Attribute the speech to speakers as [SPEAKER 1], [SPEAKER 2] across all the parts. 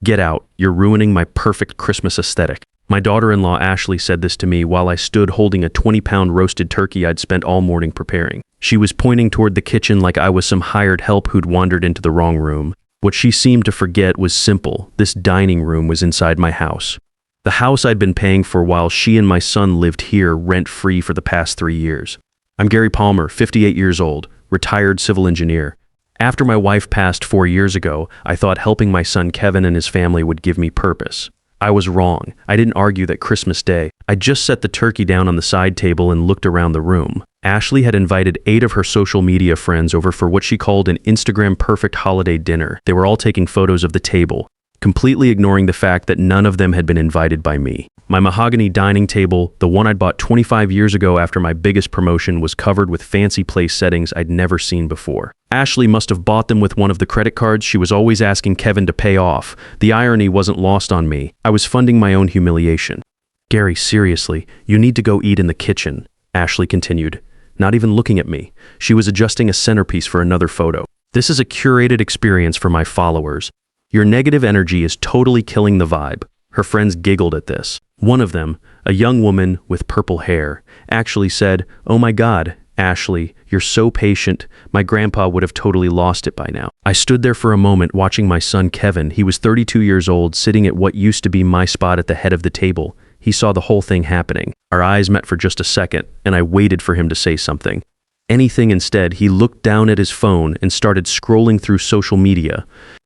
[SPEAKER 1] Get out. You're ruining my perfect Christmas aesthetic. My daughter-in-law Ashley said this to me while I stood holding a 20-pound roasted turkey I'd spent all morning preparing. She was pointing toward the kitchen like I was some hired help who'd wandered into the wrong room. What she seemed to forget was simple. This dining room was inside my house. The house I'd been paying for while she and my son lived here rent-free for the past 3 years. I'm Gary Palmer, 58 years old, retired civil engineer. After my wife passed 4 years ago, I thought helping my son Kevin and his family would give me purpose. I was wrong. I didn't argue that Christmas Day. I just set the turkey down on the side table and looked around the room. Ashley had invited 8 of her social media friends over for what she called an Instagram perfect holiday dinner. They were all taking photos of the table, completely ignoring the fact that none of them had been invited by me. My mahogany dining table, the one I'd bought 25 years ago after my biggest promotion, was covered with fancy place settings I'd never seen before. Ashley must have bought them with one of the credit cards she was always asking Kevin to pay off. The irony wasn't lost on me. I was funding my own humiliation. Gary, seriously, you need to go eat in the kitchen, Ashley continued, not even looking at me. She was adjusting a centerpiece for another photo. This is a curated experience for my followers. Your negative energy is totally killing the vibe. Her friends giggled at this. One of them, a young woman with purple hair, actually said, "Oh my God, Ashley, you're so patient. My grandpa would have totally lost it by now." I stood there for a moment watching my son Kevin. He was 32 years old, sitting at what used to be my spot at the head of the table. He saw the whole thing happening. Our eyes met for just a second, and I waited for him to say something. Anything instead, he looked down at his phone and started scrolling through social media.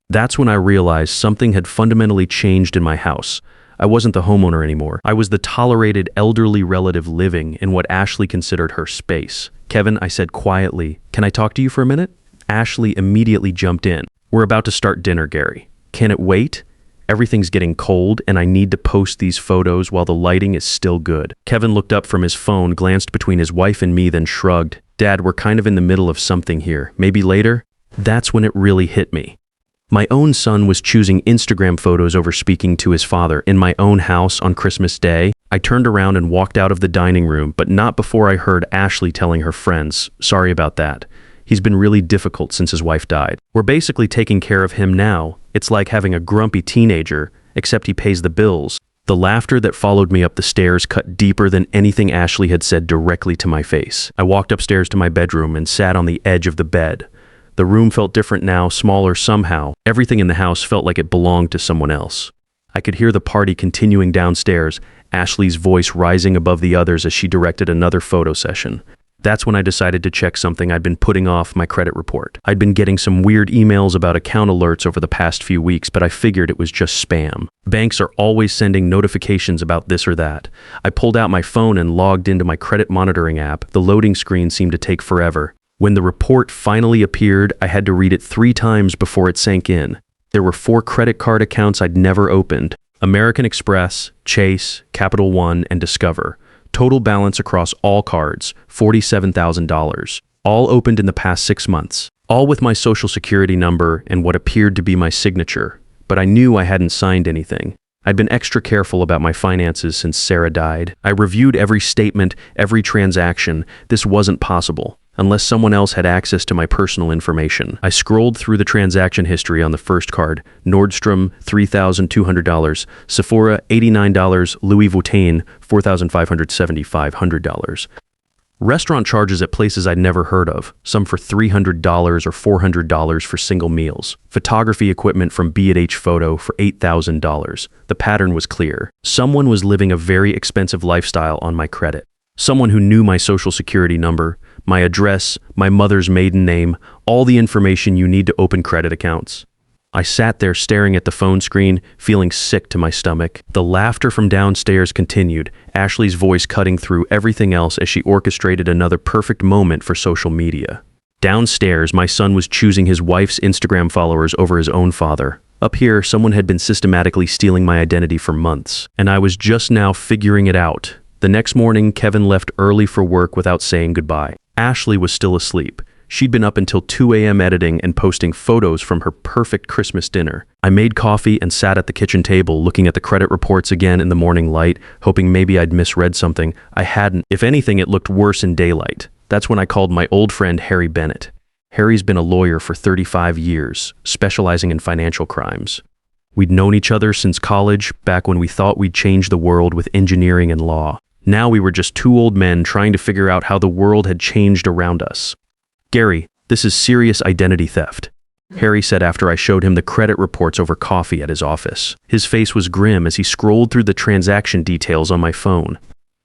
[SPEAKER 1] That's when I realized something had fundamentally changed in my house. I wasn't the homeowner anymore. I was the tolerated elderly relative living in what Ashley considered her space. "Kevin," I said quietly, "can I talk to you for a minute?" Ashley immediately jumped in. "We're about to start dinner, Gary. Can it wait? Everything's getting cold, and I need to post these photos while the lighting is still good." Kevin looked up from his phone, glanced between his wife and me, then shrugged. "Dad, we're kind of in the middle of something here. Maybe later?" That's when it really hit me. My own son was choosing Instagram photos over speaking to his father in my own house on Christmas Day. I turned around and walked out of the dining room, but not before I heard Ashley telling her friends, "Sorry about that. He's been really difficult since his wife died. We're basically taking care of him now. It's like having a grumpy teenager, except he pays the bills." The laughter that followed me up the stairs cut deeper than anything Ashley had said directly to my face. I walked upstairs to my bedroom and sat on the edge of the bed. The room felt different now, smaller somehow. Everything in the house felt like it belonged to someone else. I could hear the party continuing downstairs, Ashley's voice rising above the others as she directed another photo session. That's when I decided to check something I'd been putting off: my credit report. I'd been getting some weird emails about account alerts over the past few weeks, but I figured it was just spam. Banks are always sending notifications about this or that. I pulled out my phone and logged into my credit monitoring app. The loading screen seemed to take forever. When the report finally appeared, I had to read it 3 times before it sank in. There were 4 credit card accounts I'd never opened: American Express, Chase, Capital One, and Discover. Total balance across all cards, $47,000. All opened in the past 6 months. All with my social security number and what appeared to be my signature. But I knew I hadn't signed anything. I'd been extra careful about my finances since Sarah died. I reviewed every statement, every transaction. This wasn't possible unless someone else had access to my personal information. I scrolled through the transaction history on the first card: Nordstrom, $3,200, Sephora, $89, Louis Vuitton, $4,575. Restaurant charges at places I'd never heard of, some for $300 or $400 for single meals. Photography equipment from B&H Photo for $8,000. The pattern was clear. Someone was living a very expensive lifestyle on my credit. Someone who knew my social security number, my address, my mother's maiden name, all the information you need to open credit accounts. I sat there staring at the phone screen, feeling sick to my stomach. The laughter from downstairs continued, Ashley's voice cutting through everything else as she orchestrated another perfect moment for social media. Downstairs, my son was choosing his wife's Instagram followers over his own father. Up here, someone had been systematically stealing my identity for months, and I was just now figuring it out. The next morning, Kevin left early for work without saying goodbye. Ashley was still asleep. She'd been up until 2 a.m. editing and posting photos from her perfect Christmas dinner. I made coffee and sat at the kitchen table, looking at the credit reports again in the morning light, hoping maybe I'd misread something. I hadn't. If anything, it looked worse in daylight. That's when I called my old friend Harry Bennett. Harry's been a lawyer for 35 years, specializing in financial crimes. We'd known each other since college, back when we thought we'd change the world with engineering and law. Now we were just two old men trying to figure out how the world had changed around us. Gary, this is serious identity theft, Harry said after I showed him the credit reports over coffee at his office. His face was grim as he scrolled through the transaction details on my phone.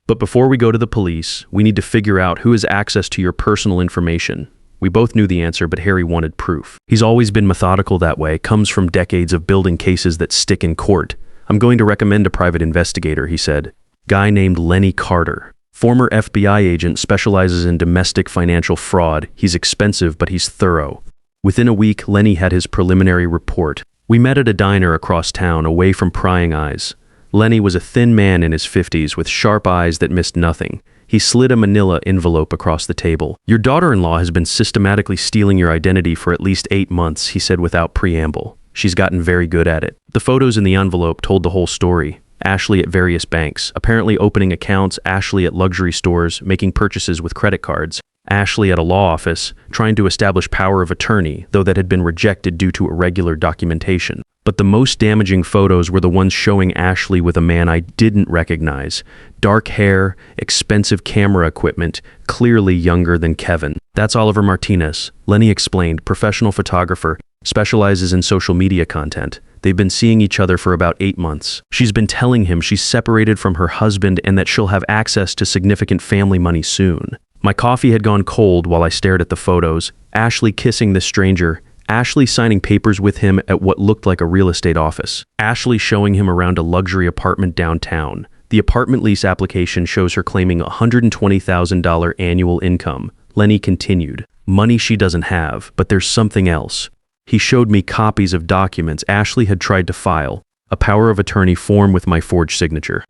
[SPEAKER 1] But before we go to the police, we need to figure out who has access to your personal information. We both knew the answer, but Harry wanted proof. He's always been methodical that way, comes from decades of building cases that stick in court. I'm going to recommend a private investigator, he said. Guy named Lenny Carter. Former FBI agent, specializes in domestic financial fraud. He's expensive, but he's thorough. Within a week, Lenny had his preliminary report. We met at a diner across town, away from prying eyes. Lenny was a thin man in his 50s with sharp eyes that missed nothing. He slid a manila envelope across the table. Your daughter-in-law has been systematically stealing your identity for at least 8 months, he said without preamble. She's gotten very good at it. The photos in the envelope told the whole story. Ashley at various banks, apparently opening accounts, Ashley at luxury stores, making purchases with credit cards, Ashley at a law office, trying to establish power of attorney, though that had been rejected due to irregular documentation. But the most damaging photos were the ones showing Ashley with a man I didn't recognize. Dark hair, expensive camera equipment, clearly younger than Kevin. That's Oliver Martinez, Lenny explained, professional photographer, specializes in social media content. They've been seeing each other for about 8 months. She's been telling him she's separated from her husband and that she'll have access to significant family money soon. My coffee had gone cold while I stared at the photos. Ashley kissing the stranger. Ashley signing papers with him at what looked like a real estate office. Ashley showing him around a luxury apartment downtown. The apartment lease application shows her claiming $120,000 annual income. Lenny continued. Money she doesn't have, but there's something else. He showed me copies of documents Ashley had tried to file, a power of attorney form with my forged signature.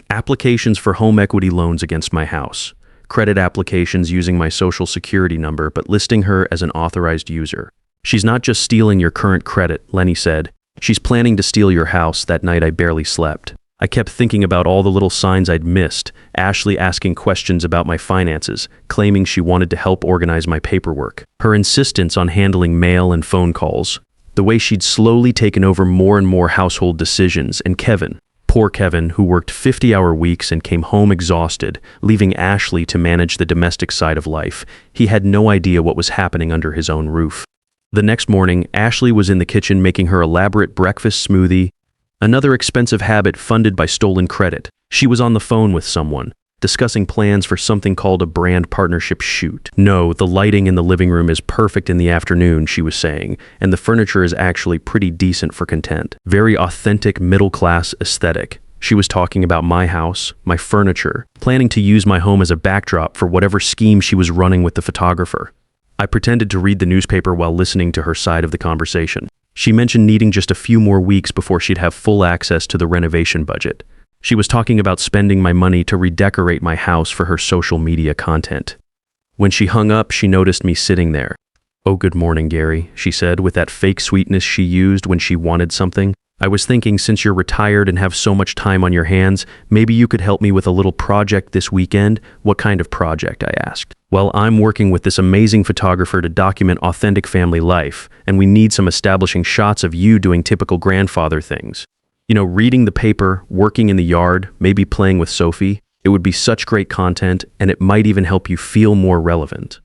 [SPEAKER 1] Applications for home equity loans against my house. Credit applications using my social security number but listing her as an authorized user. She's not just stealing your current credit, Lenny said. She's planning to steal your house. That night I barely slept. I kept thinking about all the little signs I'd missed. Ashley asking questions about my finances, claiming she wanted to help organize my paperwork. Her insistence on handling mail and phone calls. The way she'd slowly taken over more and more household decisions. And Kevin, poor Kevin, who worked 50-hour weeks and came home exhausted, leaving Ashley to manage the domestic side of life. He had no idea what was happening under his own roof. The next morning, Ashley was in the kitchen making her elaborate breakfast smoothie, another expensive habit funded by stolen credit. She was on the phone with someone, discussing plans for something called a brand partnership shoot. No, the lighting in the living room is perfect in the afternoon, she was saying, and the furniture is actually pretty decent for content. Very authentic middle-class aesthetic. She was talking about my house, my furniture, planning to use my home as a backdrop for whatever scheme she was running with the photographer. I pretended to read the newspaper while listening to her side of the conversation. She mentioned needing just a few more weeks before she'd have full access to the renovation budget. She was talking about spending my money to redecorate my house for her social media content. When she hung up, she noticed me sitting there. "Oh, good morning, Gary," she said with that fake sweetness she used when she wanted something. "I was thinking, since you're retired and have so much time on your hands, maybe you could help me with a little project this weekend." "What kind of project?" I asked. "Well, I'm working with this amazing photographer to document authentic family life, and we need some establishing shots of you doing typical grandfather things. You know, reading the paper, working in the yard, maybe playing with Sophie. It would be such great content, and it might even help you feel more relevant."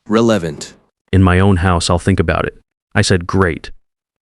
[SPEAKER 2] Relevant.
[SPEAKER 1] "In my own house, I'll think about it." I said, "Great.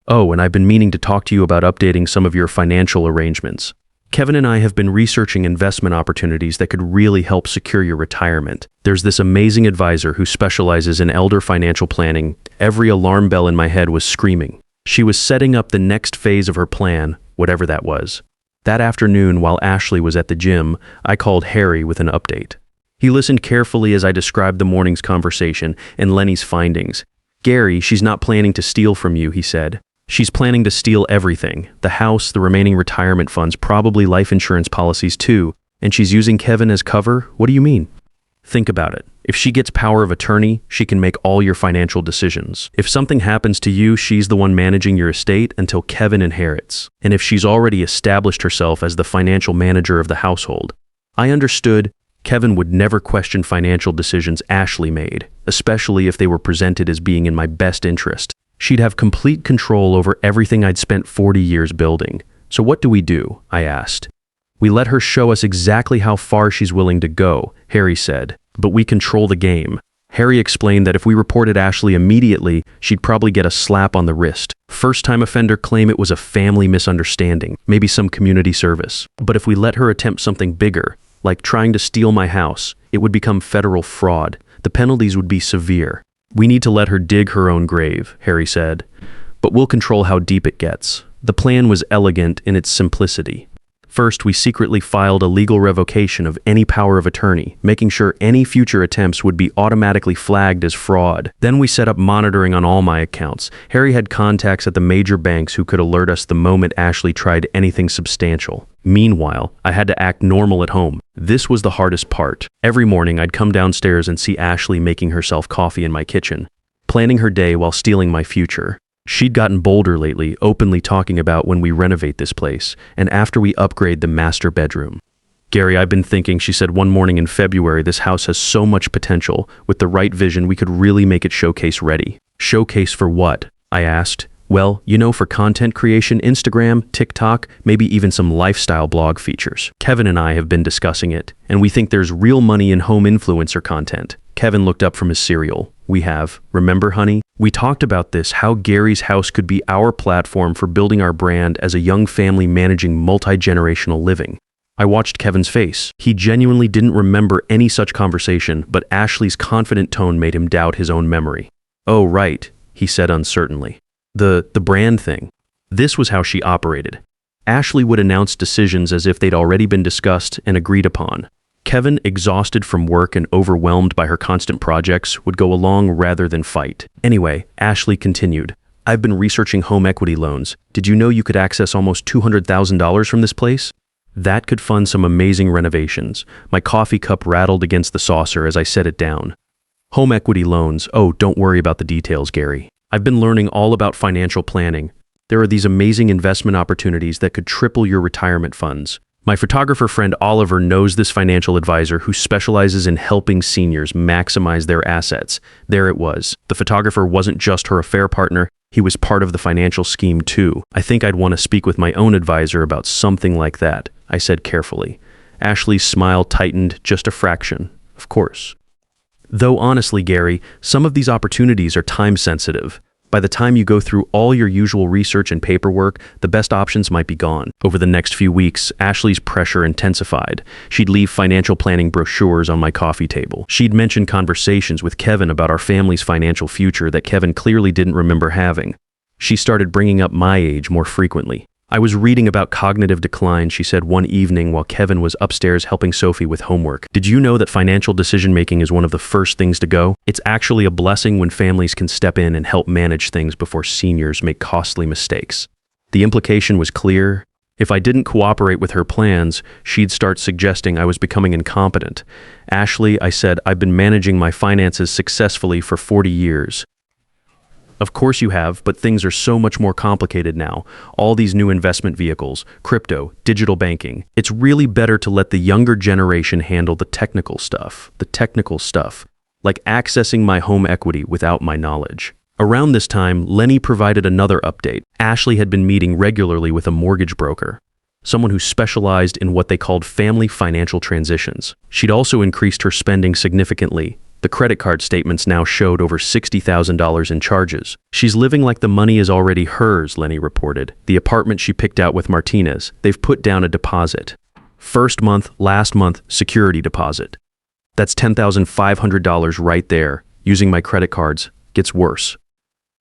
[SPEAKER 1] Oh, and I've been meaning to talk to you about updating some of your financial arrangements. Kevin and I have been researching investment opportunities that could really help secure your retirement. There's this amazing advisor who specializes in elder financial planning." Every alarm bell in my head was screaming. She was setting up the next phase of her plan, whatever that was. That afternoon, while Ashley was at the gym, I called Harry with an update. He listened carefully as I described the morning's conversation and Lenny's findings. "Gary, she's not planning to steal from you," he said. "She's planning to steal everything. The house, the remaining retirement funds, probably life insurance policies too. And she's using Kevin as cover? What do you mean?" "Think about it. If she gets power of attorney, she can make all your financial decisions. If something happens to you, she's the one managing your estate until Kevin inherits. And if she's already established herself as the financial manager of the household, I understood Kevin would never question financial decisions Ashley made, especially if they were presented as being in my best interest. She'd have complete control over everything I'd spent 40 years building. So what do? I asked. We let her show us exactly how far she's willing to go, Harry said, but we control the game. Harry explained that if we reported Ashley immediately, she'd probably get a slap on the wrist. First-time offender claim it was a family misunderstanding, maybe some community service. But if we let her attempt something bigger, like trying to steal my house, it would become federal fraud. The penalties would be severe. We need to let her dig her own grave, Harry said, but we'll control how deep it gets. The plan was elegant in its simplicity. First, we secretly filed a legal revocation of any power of attorney, making sure any future attempts would be automatically flagged as fraud. Then we set up monitoring on all my accounts. Harry had contacts at the major banks who could alert us the moment Ashley tried anything substantial. Meanwhile, I had to act normal at home. This was the hardest part. Every morning, I'd come downstairs and see Ashley making herself coffee in my kitchen, planning her day while stealing my future. She'd gotten bolder lately, openly talking about when we renovate this place, and after we upgrade the master bedroom. Gary, I've been thinking, she said one morning in February, this house has so much potential. With the right vision, we could really make it showcase ready. Showcase for what? I asked. Well, for content creation, Instagram, TikTok, maybe even some lifestyle blog features. Kevin and I have been discussing it, and we think there's real money in home influencer content. Kevin looked up from his cereal. We have. Remember, honey? We talked about this, how Gary's house could be our platform for building our brand as a young family managing multi-generational living. I watched Kevin's face. He genuinely didn't remember any such conversation, but Ashley's confident tone made him doubt his own memory. Oh, right, he said uncertainly. The brand thing. This was how she operated. Ashley would announce decisions as if they'd already been discussed and agreed upon. Kevin, exhausted from work and overwhelmed by her constant projects, would go along rather than fight. Anyway, Ashley continued. I've been researching home equity loans. Did you know you could access almost $200,000 from this place? That could fund some amazing renovations. My coffee cup rattled against the saucer as I set it down. Home equity loans. Oh, don't worry about the details, Gary. I've been learning all about financial planning. There are these amazing investment opportunities that could triple your retirement funds. My photographer friend Oliver knows this financial advisor who specializes in helping seniors maximize their assets. There it was. The photographer wasn't just her affair partner, he was part of the financial scheme too. I think I'd want to speak with my own advisor about something like that, I said carefully. Ashley's smile tightened just a fraction. Of course. Though honestly, Gary, some of these opportunities are time-sensitive. By the time you go through all your usual research and paperwork, the best options might be gone. Over the next few weeks, Ashley's pressure intensified. She'd leave financial planning brochures on my coffee table. She'd mention conversations with Kevin about our family's financial future that Kevin clearly didn't remember having. She started bringing up my age more frequently. I was reading about cognitive decline, she said one evening while Kevin was upstairs helping Sophie with homework. Did you know that financial decision-making is one of the first things to go? It's actually a blessing when families can step in and help manage things before seniors make costly mistakes. The implication was clear. If I didn't cooperate with her plans, she'd start suggesting I was becoming incompetent. Ashley, I said, I've been managing my finances successfully for 40 years. Of course you have, but things are so much more complicated now. All these new investment vehicles, crypto, digital banking. It's really better to let the younger generation handle the technical stuff, like accessing my home equity without my knowledge. Around this time, Lenny provided another update. Ashley had been meeting regularly with a mortgage broker, someone who specialized in what they called family financial transitions. She'd also increased her spending significantly. The credit card statements now showed over $60,000 in charges. She's living like the money is already hers, Lenny reported. The apartment she picked out with Martinez, they've put down a deposit. First month, last month, security deposit. That's $10,500 right there. Using my credit cards gets worse.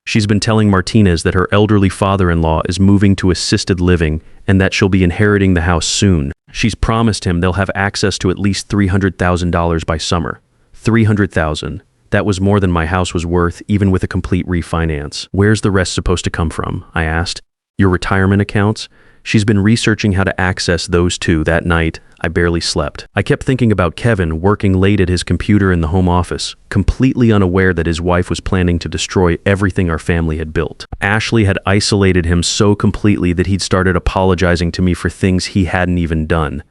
[SPEAKER 1] She's been telling Martinez that her elderly father-in-law is moving to assisted living and that she'll be inheriting the house soon. She's promised him they'll have access to at least $300,000 by summer. $300,000. That was more than my house was worth, even with a complete refinance. Where's the rest supposed to come from? I asked. Your retirement accounts? She's been researching how to access those too. That night, I barely slept. I kept thinking about Kevin working late at his computer in the home office, completely unaware that his wife was planning to destroy everything our family had built. Ashley had isolated him so completely that he'd started apologizing to me for things he hadn't even done.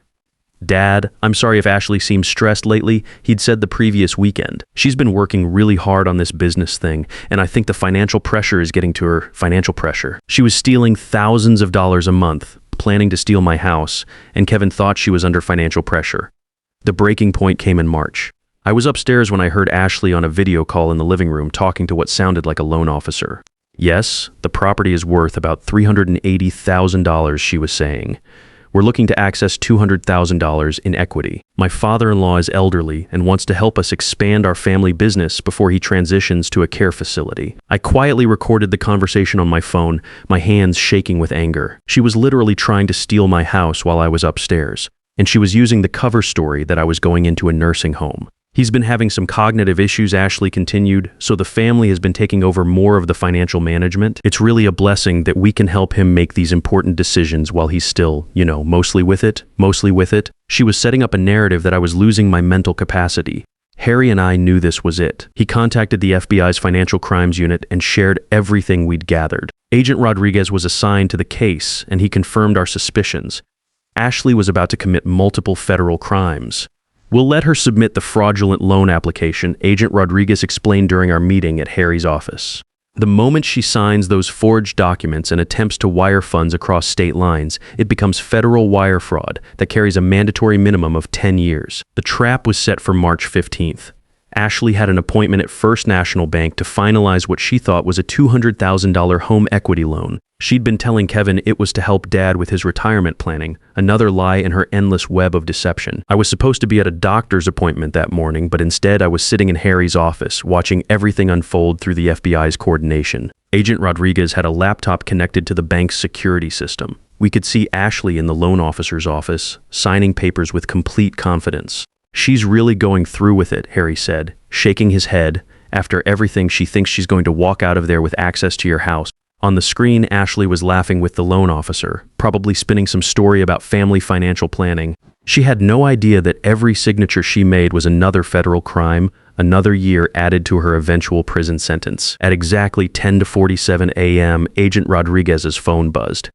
[SPEAKER 1] "Dad, I'm sorry if Ashley seems stressed lately," he'd said the previous weekend. "She's been working really hard on this business thing, and I think the financial pressure is getting to her." Financial pressure. She was stealing thousands of dollars a month, planning to steal my house, and Kevin thought she was under financial pressure. The breaking point came in March. I was upstairs when I heard Ashley on a video call in the living room talking to what sounded like a loan officer. "Yes, the property is worth about $380,000, she was saying. "We're looking to access $200,000 in equity. My father-in-law is elderly and wants to help us expand our family business before he transitions to a care facility." I quietly recorded the conversation on my phone, my hands shaking with anger. She was literally trying to steal my house while I was upstairs, and she was using the cover story that I was going into a nursing home. "He's been having some cognitive issues," Ashley continued, "so the family has been taking over more of the financial management. It's really a blessing that we can help him make these important decisions while he's still, mostly with it. She was setting up a narrative that I was losing my mental capacity. Harry and I knew this was it. He contacted the FBI's Financial Crimes Unit and shared everything we'd gathered. Agent Rodriguez was assigned to the case, and he confirmed our suspicions. Ashley was about to commit multiple federal crimes. "We'll let her submit the fraudulent loan application," Agent Rodriguez explained during our meeting at Harry's office. "The moment she signs those forged documents and attempts to wire funds across state lines, it becomes federal wire fraud that carries a mandatory minimum of 10 years. The trap was set for March 15th. Ashley had an appointment at First National Bank to finalize what she thought was a $200,000 home equity loan. She'd been telling Kevin it was to help Dad with his retirement planning, another lie in her endless web of deception. I was supposed to be at a doctor's appointment that morning, but instead I was sitting in Harry's office, watching everything unfold through the FBI's coordination. Agent Rodriguez had a laptop connected to the bank's security system. We could see Ashley in the loan officer's office, signing papers with complete confidence. "She's really going through with it," Harry said, shaking his head. "After everything, she thinks she's going to walk out of there with access to your house." On the screen, Ashley was laughing with the loan officer, probably spinning some story about family financial planning. She had no idea that every signature she made was another federal crime, another year added to her eventual prison sentence. At exactly 10:47 a.m., Agent Rodriguez's phone buzzed.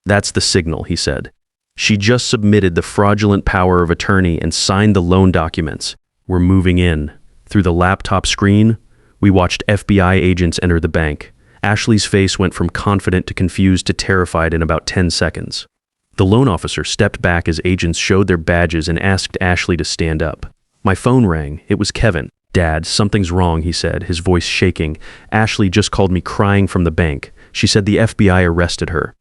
[SPEAKER 1] "That's the signal," he said. "She just submitted the fraudulent power of attorney and signed the loan documents. We're moving in." Through the laptop screen, we watched FBI agents enter the bank. Ashley's face went from confident to confused to terrified in about 10 seconds. The loan officer stepped back as agents showed their badges and asked Ashley to stand up. My phone rang. It was Kevin. "Dad, something's wrong," he said, his voice shaking. "Ashley just called me crying from the bank. She said the FBI arrested her.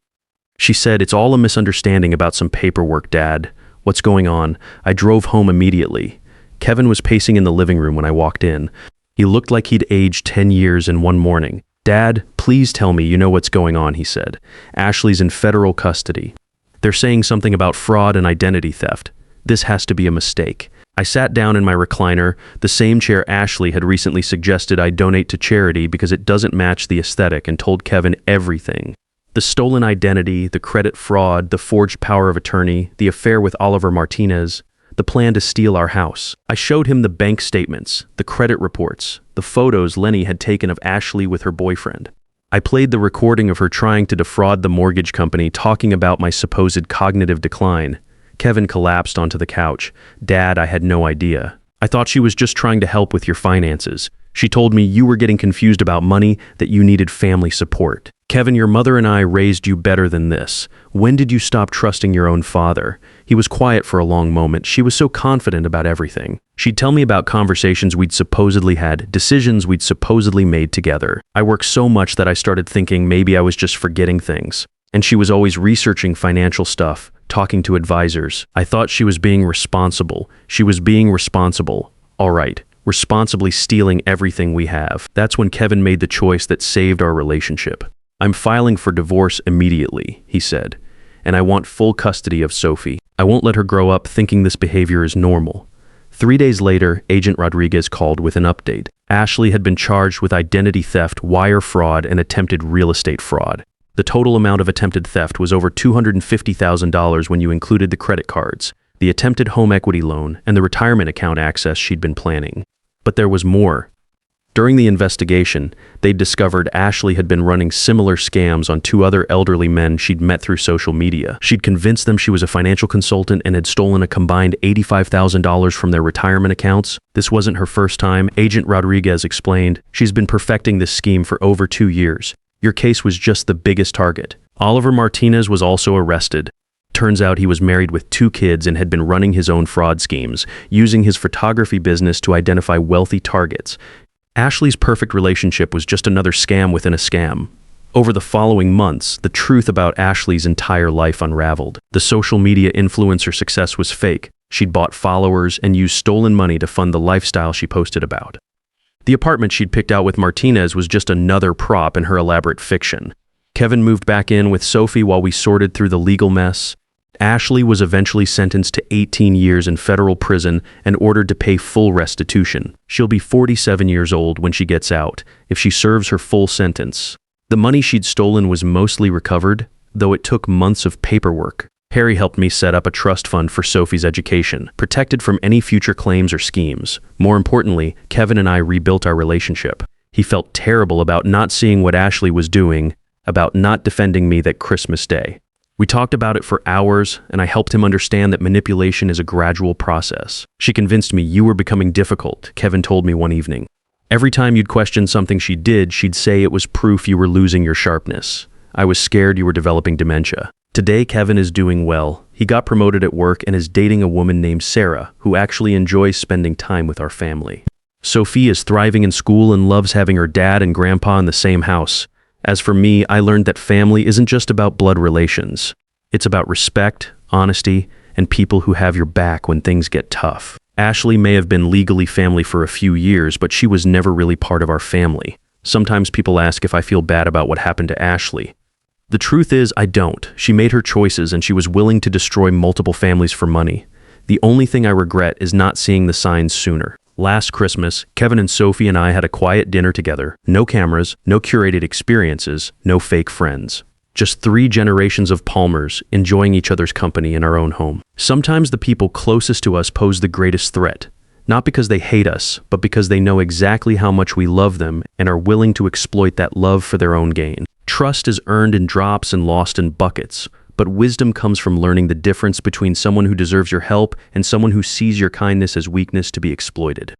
[SPEAKER 1] She said it's all a misunderstanding about some paperwork, Dad. What's going on?" I drove home immediately. Kevin was pacing in the living room when I walked in. He looked like he'd aged 10 years in one morning. "Dad, please tell me you know what's going on," he said. "Ashley's in federal custody. They're saying something about fraud and identity theft. This has to be a mistake." I sat down in my recliner, the same chair Ashley had recently suggested I donate to charity because it doesn't match the aesthetic, and told Kevin everything. The stolen identity, the credit fraud, the forged power of attorney, the affair with Oliver Martinez, the plan to steal our house. I showed him the bank statements, the credit reports, the photos Lenny had taken of Ashley with her boyfriend. I played the recording of her trying to defraud the mortgage company, talking about my supposed cognitive decline. Kevin collapsed onto the couch. "Dad, I had no idea. I thought she was just trying to help with your finances. She told me you were getting confused about money, that you needed family support. Kevin, your mother and I raised you better than this. When did you stop trusting your own father?" He was quiet for a long moment. She was so confident about everything. She'd tell me about conversations we'd supposedly had, decisions we'd supposedly made together. I worked so much that I started thinking maybe I was just forgetting things. And she was always researching financial stuff, talking to advisors. I thought she was being responsible. She was being responsible. All right. Responsibly stealing everything we have. That's when Kevin made the choice that saved our relationship. "I'm filing for divorce immediately," he said, "and I want full custody of Sophie. I won't let her grow up thinking this behavior is normal." 3 days later, Agent Rodriguez called with an update. Ashley had been charged with identity theft, wire fraud, and attempted real estate fraud. The total amount of attempted theft was over $250,000 when you included the credit cards, the attempted home equity loan, and the retirement account access she'd been planning. But there was more. During the investigation, they discovered Ashley had been running similar scams on two other elderly men she'd met through social media. She'd convinced them she was a financial consultant and had stolen a combined $85,000 from their retirement accounts. This wasn't her first time, Agent Rodriguez explained. She's been perfecting this scheme for over 2 years. Your case was just the biggest target. Oliver Martinez was also arrested. Turns out he was married with 2 kids and had been running his own fraud schemes, using his photography business to identify wealthy targets. Ashley's perfect relationship was just another scam within a scam. Over the following months, the truth about Ashley's entire life unraveled. The social media influencer success was fake. She'd bought followers and used stolen money to fund the lifestyle she posted about. The apartment she'd picked out with Martinez was just another prop in her elaborate fiction. Kevin moved back in with Sophie while we sorted through the legal mess. Ashley was eventually sentenced to 18 years in federal prison and ordered to pay full restitution. She'll be 47 years old when she gets out, if she serves her full sentence. The money she'd stolen was mostly recovered, though it took months of paperwork. Harry helped me set up a trust fund for Sophie's education, protected from any future claims or schemes. More importantly, Kevin and I rebuilt our relationship. He felt terrible about not seeing what Ashley was doing, about not defending me that Christmas Day. We talked about it for hours, and I helped him understand that manipulation is a gradual process. She convinced me you were becoming difficult, Kevin told me one evening. Every time you'd question something she did, she'd say it was proof you were losing your sharpness. I was scared you were developing dementia. Today, Kevin is doing well. He got promoted at work and is dating a woman named Sarah, who actually enjoys spending time with our family. Sophie is thriving in school and loves having her dad and grandpa in the same house. As for me, I learned that family isn't just about blood relations. It's about respect, honesty, and people who have your back when things get tough. Ashley may have been legally family for a few years, but she was never really part of our family. Sometimes people ask if I feel bad about what happened to Ashley. The truth is, I don't. She made her choices and she was willing to destroy multiple families for money. The only thing I regret is not seeing the signs sooner. Last Christmas, Kevin and Sophie and I had a quiet dinner together. No cameras, no curated experiences, no fake friends. Just 3 generations of Palmers enjoying each other's company in our own home. Sometimes the people closest to us pose the greatest threat, not because they hate us, but because they know exactly how much we love them and are willing to exploit that love for their own gain. Trust is earned in drops and lost in buckets, but wisdom comes from learning the difference between someone who deserves your help and someone who sees your kindness as weakness to be exploited.